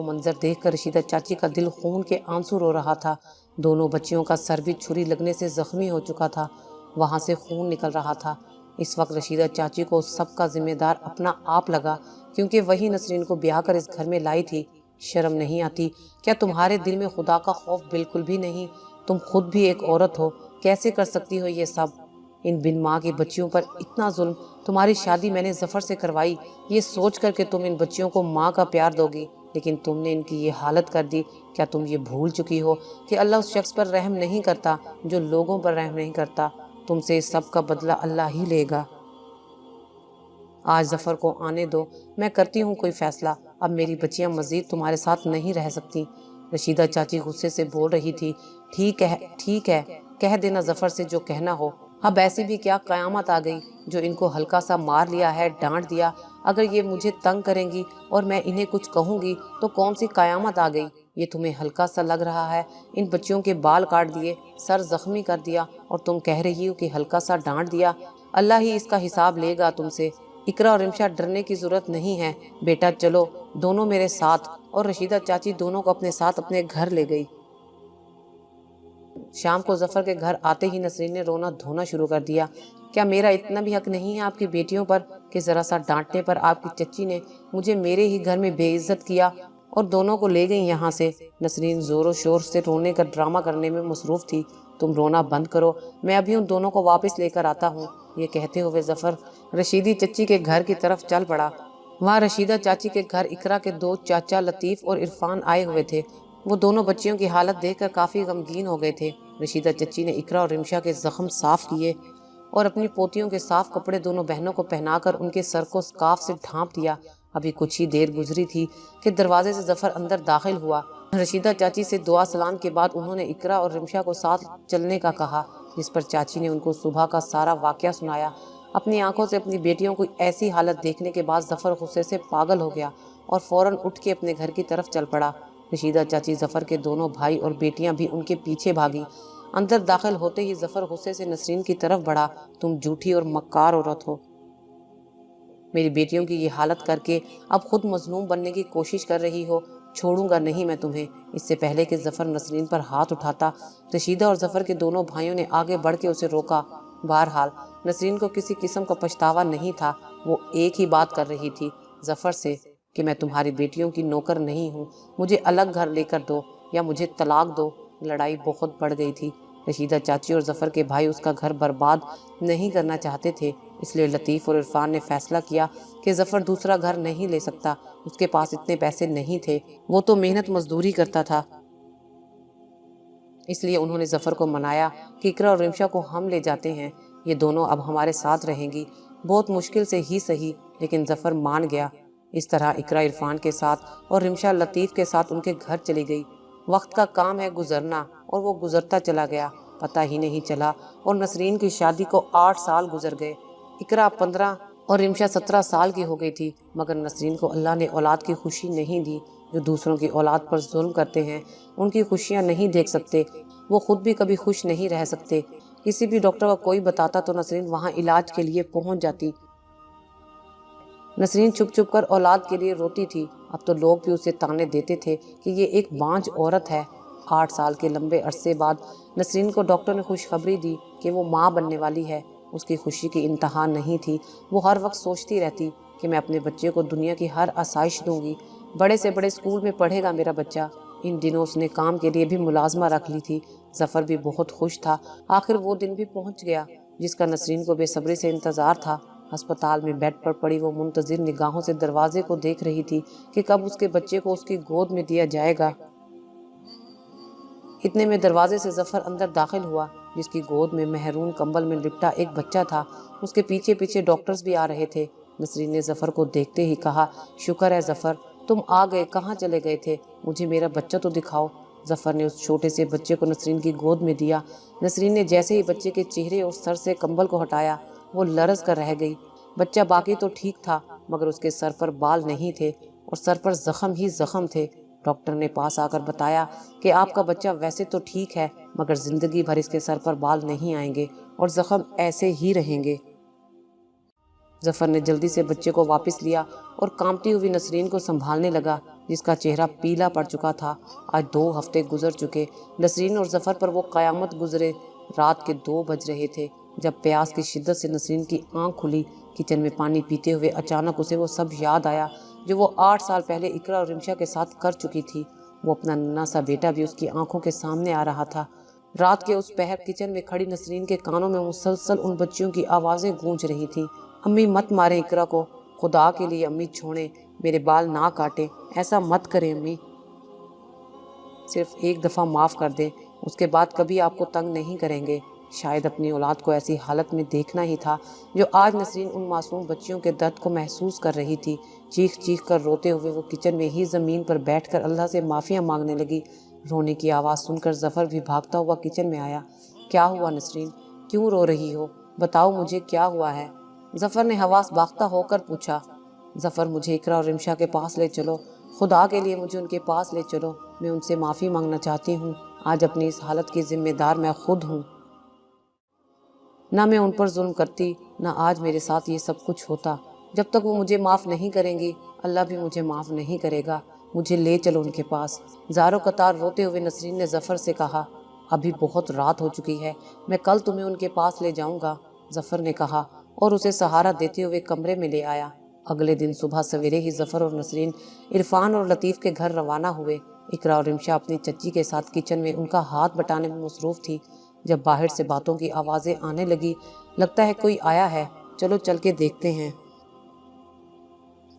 وہ منظر دیکھ کر رشیدہ چاچی کا دل خون کے آنسو رو رہا تھا۔ دونوں بچیوں کا سر بھی چھری لگنے سے زخمی ہو چکا تھا، وہاں سے خون نکل رہا تھا۔ اس وقت رشیدہ چاچی کو سب کا ذمہ دار اپنا آپ لگا، کیونکہ وہی نسرین کو بیاہ کر اس گھر میں لائی تھی۔ شرم نہیں آتی؟ کیا تمہارے دل میں خدا کا خوف بالکل بھی نہیں؟ تم خود بھی ایک عورت ہو، کیسے کر سکتی ہو یہ سب؟ ان بن ماں کی بچیوں پر اتنا ظلم۔ تمہاری شادی میں نے ظفر سے کروائی، یہ سوچ کر کہ تم ان بچیوں کو ماں کا پیار دو گی، لیکن تم نے ان کی یہ حالت کر دی۔ کیا تم یہ بھول چکی ہو کہ اللہ اس شخص پر رحم نہیں کرتا جو لوگوں پر رحم نہیں کرتا؟ تم سے اس سب کا بدلہ اللہ ہی لے گا۔ آج ظفر کو آنے دو، میں کرتی ہوں کوئی فیصلہ۔ اب میری بچیاں مزید تمہارے ساتھ نہیں رہ سکتی۔ رشیدہ چاچی غصے سے بول رہی تھی۔ ٹھیک ہے، کہہ دینا ظفر سے جو کہنا ہو۔ اب ایسی بھی کیا قیامت آ گئی جو ان کو ہلکا سا مار لیا ہے، ڈانٹ دیا؟ اگر یہ مجھے تنگ کریں گی اور میں انہیں کچھ کہوں گی تو کون سی قیامت آ گئی؟ یہ تمہیں ہلکا سا لگ رہا ہے؟ ان بچیوں کے بال کاٹ دیے، سر زخمی کر دیا، اور تم کہہ رہی ہو کہ ہلکا سا ڈانٹ دیا۔ اللہ ہی اس کا حساب لے گا تم سے۔ اقرا اور رمشا ڈرنے کی ضرورت نہیں ہے، بیٹا چلو دونوں میرے ساتھ۔ اور رشیدہ چاچی دونوں کو اپنے ساتھ اپنے گھر لے گئی۔ شام کو ظفر کے گھر آتے ہی نسرین نے رونا دھونا شروع کر دیا۔ کیا میرا اتنا بھی حق نہیں ہے آپ کی بیٹیوں پر کہ ذرا سا ڈانٹنے پر آپ کی چچی نے مجھے میرے ہی گھر میں بے عزت کیا اور دونوں کو لے گئی یہاں سے؟ نسرین زور و شور سے رونے کا ڈرامہ کرنے میں مصروف تھی۔ تم رونا بند کرو، میں ابھی ان دونوں کو واپس لے کر آتا ہوں۔ یہ کہتے ہوئے ظفر رشیدی چچی کے گھر کی طرف چل پڑا۔ وہاں رشیدہ چاچی کے گھر اقرا کے دو چاچا لطیف اور عرفان آئے ہوئے تھے۔ وہ دونوں بچیوں کی حالت دیکھ کر کافی غمگین ہو گئے تھے۔ رشیدہ چچی نے اقرا اور رمشا کے زخم صاف کیے اور اپنی پوتیوں کے صاف کپڑے دونوں بہنوں کو پہنا کر ان کے سر کو سکارف سے ڈھانپ دیا۔ ابھی کچھ ہی دیر گزری تھی کہ دروازے سے ظفر اندر داخل ہوا۔ رشیدہ چاچی سے دعا سلام کے بعد انہوں نے اقرا اور رمشا کو ساتھ چلنے کا کہا، جس پر چاچی نے ان کو صبح کا سارا واقعہ سنایا۔ اپنی آنکھوں سے اپنی بیٹیوں کو ایسی حالت دیکھنے کے بعد ظفر غصے سے پاگل ہو گیا اور فوراً اٹھ کے اپنے گھر کی طرف چل پڑا۔ رشیدہ چاچی، ظفر کے دونوں بھائی اور بیٹیاں بھی ان کے پیچھے بھاگی۔ اندر داخل ہوتے ہی ظفر غصے سے نسرین کی طرف بڑھا۔ تم جھوٹی اور مکار عورت ہو، میری بیٹیوں کی یہ حالت کر کے اب خود مظلوم بننے کی کوشش کر رہی ہو۔ چھوڑوں گا نہیں میں تمہیں۔ اس سے پہلے کہ ظفر نسرین پر ہاتھ اٹھاتا، رشیدہ اور ظفر کے دونوں بھائیوں نے آگے بڑھ کے اسے روکا۔ بہرحال نسرین کو کسی قسم کا پچھتاوا نہیں تھا۔ وہ ایک ہی بات کر رہی تھی ظفر سے کہ میں تمہاری بیٹیوں کی نوکر نہیں ہوں، مجھے الگ گھر لے کر دو یا مجھے طلاق دو۔ لڑائی بہت بڑھ گئی تھی۔ رشیدہ چاچی اور ظفر کے بھائی اس کا گھر برباد نہیں کرنا چاہتے تھے، اس لیے لطیف اور عرفان نے فیصلہ کیا کہ ظفر دوسرا گھر نہیں لے سکتا، اس کے پاس اتنے پیسے نہیں تھے، وہ تو محنت مزدوری کرتا تھا۔ اس لیے انہوں نے ظفر کو منایا کہ اقرا اور رمشا کو ہم لے جاتے ہیں، یہ دونوں اب ہمارے ساتھ رہیں گی۔ بہت مشکل سے ہی صحیح، لیکن ظفر مان گیا۔ اس طرح اقرا عرفان کے ساتھ اور رمشا لطیف کے ساتھ ان کے گھر چلی گئی۔ وقت کا کام ہے گزرنا، اور وہ گزرتا چلا گیا، پتہ ہی نہیں چلا، اور نسرین کی شادی کو 8 سال گزر گئے۔ اقرا 15 اور رمشا 17 سال کی ہو گئی تھی، مگر نسرین کو اللہ نے اولاد کی خوشی نہیں دی۔ جو دوسروں کی اولاد پر ظلم کرتے ہیں ان کی خوشیاں نہیں دیکھ سکتے، وہ خود بھی کبھی خوش نہیں رہ سکتے۔ کسی بھی ڈاکٹر کا کوئی بتاتا تو نسرین وہاں علاج کے لیے پہنچ جاتی۔ نسرین چھپ چھپ کر اولاد کے لیے روتی تھی۔ اب تو لوگ بھی اسے طعنے دیتے تھے کہ یہ ایک بانجھ عورت ہے۔ 8 سال کے لمبے عرصے بعد نسرین کو ڈاکٹر نے خوشخبری دی کہ وہ ماں بننے والی ہے۔ اس کی خوشی کی انتہا نہیں تھی۔ وہ ہر وقت سوچتی رہتی کہ میں اپنے بچے کو دنیا کی ہر آسائش دوں گی، بڑے سے بڑے اسکول میں پڑھے گا میرا بچہ۔ ان دنوں اس نے کام کے لیے بھی ملازمہ رکھ لی تھی۔ ظفر بھی بہت خوش تھا۔ آخر وہ دن بھی پہنچ گیا جس کا نسرین کو بے صبری سے انتظار تھا۔ ہسپتال میں بیڈ پر پڑی وہ منتظر نگاہوں سے دروازے کو دیکھ رہی تھی کہ کب اس کے بچے کو اس کی گود میں دیا جائے گا۔ اتنے میں دروازے سے ظفر اندر داخل ہوا، جس کی گود میں محرون کمبل میں لپٹا ایک بچہ تھا۔ اس کے پیچھے پیچھے ڈاکٹرز بھی آ رہے تھے۔ نسرین نے ظفر کو دیکھتے ہی کہا، شکر ہے ظفر، تم آ گئے، کہاں چلے گئے تھے؟ مجھے میرا بچہ تو دکھاؤ۔ ظفر نے اس چھوٹے سے بچے کو نسرین کی گود میں دیا۔ نسرین نے جیسے ہی بچے کے چہرے اور سر سے کمبل کو ہٹایا، وہ لرز کر رہ گئی۔ بچہ باقی تو ٹھیک تھا، مگر اس کے سر پر بال نہیں تھے اور سر پر زخم ہی زخم تھے۔ ڈاکٹر نے پاس آ کر بتایا کہ آپ کا بچہ ویسے تو ٹھیک ہے، مگر زندگی بھر اس کے سر پر بال نہیں آئیں گے اور زخم ایسے ہی رہیں گے۔ ظفر نے جلدی سے بچے کو واپس لیا اور کانپتی ہوئی نسرین کو سنبھالنے لگا۔ جس کا چہرہ پیلا پڑ چکا تھا۔ آج 2 ہفتے گزر چکے، نسرین اور ظفر پر وہ قیامت گزرے۔ رات کے 2 بج رہے تھے جب پیاس کی شدت سے نسرین کی آنکھ کھلی۔ کچن میں پانی پیتے ہوئے اچانک اسے وہ سب یاد آیا جو وہ 8 سال پہلے اقرا اور رمشا کے ساتھ کر چکی تھی۔ وہ اپنا ننھا سا بیٹا بھی اس کی آنکھوں کے سامنے آ رہا تھا۔ رات کے اس پہر کچن میں کھڑی نسرین کے کانوں میں مسلسل ان بچیوں کی آوازیں گونج رہی تھیں۔ امی مت ماریں اقرا کو، خدا کے لیے امی چھوڑیں، میرے بال نہ کاٹیں، ایسا مت کریں امی، صرف ایک دفعہ معاف کر دیں، اس کے بعد کبھی آپ کو تنگ نہیں کریں گے۔ شاید اپنی اولاد کو ایسی حالت میں دیکھنا ہی تھا جو آج نسرین ان معصوم بچیوں کے درد کو محسوس کر رہی تھی۔ چیخ چیخ کر روتے ہوئے وہ کچن میں ہی زمین پر بیٹھ کر اللہ سے معافیاں مانگنے لگی۔ رونے کی آواز سن کر ظفر بھی بھاگتا ہوا کچن میں آیا۔ کیا ہوا نسرین؟ کیوں رو رہی ہو؟ بتاؤ مجھے کیا ہوا ہے؟ ظفر نے حواس باختہ ہو کر پوچھا۔ ظفر مجھے اقرا اور رمشا کے پاس لے چلو، خدا کے لیے مجھے ان کے پاس لے چلو، میں ان سے معافی مانگنا چاہتی ہوں۔ آج اپنی اس حالت کی ذمہ دار میں خود ہوں۔ نہ میں ان پر ظلم کرتی، نہ آج میرے ساتھ یہ سب کچھ ہوتا۔ جب تک وہ مجھے معاف نہیں کریں گی، اللہ بھی مجھے معاف نہیں کرے گا۔ مجھے لے چلو ان کے پاس۔ زارو قطار روتے ہوئے نسرین نے ظفر سے کہا۔ ابھی بہت رات ہو چکی ہے، میں کل تمہیں ان کے پاس لے جاؤں گا، ظفر نے کہا اور اسے سہارا دیتے ہوئے کمرے میں لے آیا۔ اگلے دن صبح سویرے ہی ظفر اور نسرین عرفان اور لطیف کے گھر روانہ ہوئے۔ اقرا اور رمشا اپنی چچی کے ساتھ کچن میں ان کا ہاتھ بٹانے میں مصروف تھی۔ جب باہر سے باتوں کی آوازیں آنے لگی، لگتا ہے کوئی آیا ہے، چلو چل کے دیکھتے ہیں،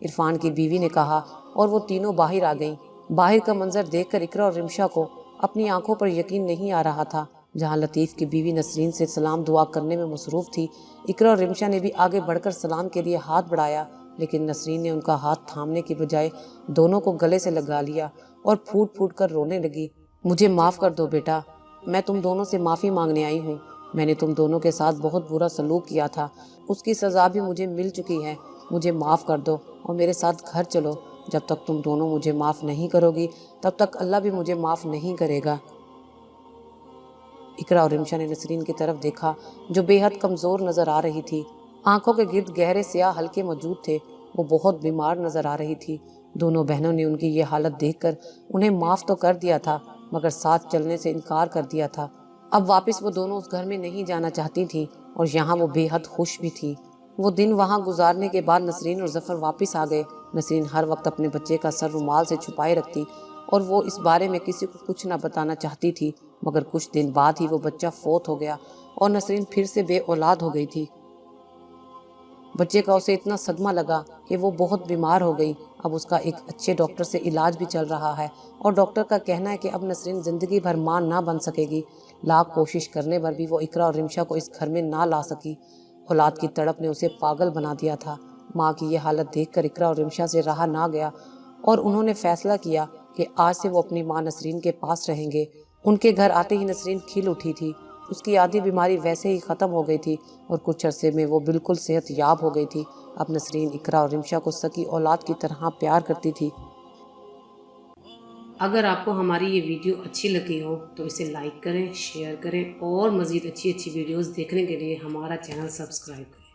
عرفان کی بیوی نے کہا اور وہ تینوں باہر آ گئیں۔ باہر کا منظر دیکھ کر اقرا اور رمشا کو اپنی آنکھوں پر یقین نہیں آ رہا تھا۔ جہاں لطیف کی بیوی نسرین سے سلام دعا کرنے میں مصروف تھی، اقرا اور رمشا نے بھی آگے بڑھ کر سلام کے لیے ہاتھ بڑھایا، لیکن نسرین نے ان کا ہاتھ تھامنے کی بجائے دونوں کو گلے سے لگا لیا اور پھوٹ پھوٹ کر رونے لگی۔ مجھے معاف کر دو بیٹا، میں تم دونوں سے معافی مانگنے آئی ہوں۔ میں نے تم دونوں کے ساتھ بہت برا سلوک کیا تھا، اس کی سزا بھی مجھے مل چکی ہے۔ مجھے معاف کر دو اور میرے ساتھ گھر چلو۔ جب تک تم دونوں مجھے معاف نہیں کرو گی، تب تک اللہ بھی مجھے معاف نہیں کرے گا۔ اقرا اور رمشا نے نسرین کی طرف دیکھا جو بے حد کمزور نظر آ رہی تھی۔ آنکھوں کے گرد گہرے سیاہ حلقے موجود تھے۔ وہ بہت بیمار نظر آ رہی تھی۔ دونوں بہنوں نے ان کی یہ حالت دیکھ کر انہیں معاف تو کر دیا تھا، مگر ساتھ چلنے سے انکار کر دیا تھا۔ اب واپس وہ دونوں اس گھر میں نہیں جانا چاہتی تھیں اور یہاں وہ بے حد خوش بھی تھی۔ وہ دن وہاں گزارنے کے بعد نسرین اور ظفر واپس آ گئے۔ نسرین ہر وقت اپنے بچے کا سر رومال سے چھپائے رکھتی اور وہ اس بارے میں کسی کو کچھ نہ بتانا چاہتی تھی، مگر کچھ دن بعد ہی وہ بچہ فوت ہو گیا اور نسرین پھر سے بے اولاد ہو گئی تھی۔ بچے کا اسے اتنا صدمہ لگا کہ وہ بہت بیمار ہو گئی۔ اب اس کا ایک اچھے ڈاکٹر سے علاج بھی چل رہا ہے اور ڈاکٹر کا کہنا ہے کہ اب نسرین زندگی بھر ماں نہ بن سکے گی۔ لاکھ کوشش کرنے پر بھی وہ اقرا اور رمشا کو اس گھر میں نہ لا سکی۔ اولاد کی تڑپ نے اسے پاگل بنا دیا تھا۔ ماں کی یہ حالت دیکھ کر اقرا اور رمشا سے رہا نہ گیا اور انہوں نے فیصلہ کیا کہ آج سے وہ اپنی ماں نسرین کے پاس رہیں گے۔ ان کے گھر آتے ہی نسرین کھل اٹھی تھی۔ اس کی آدھی بیماری ویسے ہی ختم ہو گئی تھی اور کچھ عرصے میں وہ بالکل صحت یاب ہو گئی تھی۔ اب نسرین اقرا اور رمشا کو سکی اولاد کی طرح پیار کرتی تھی۔ اگر آپ کو ہماری یہ ویڈیو اچھی لگی ہو تو اسے لائک کریں، شیئر کریں اور مزید اچھی ویڈیوز دیکھنے کے لیے ہمارا چینل سبسکرائب کریں۔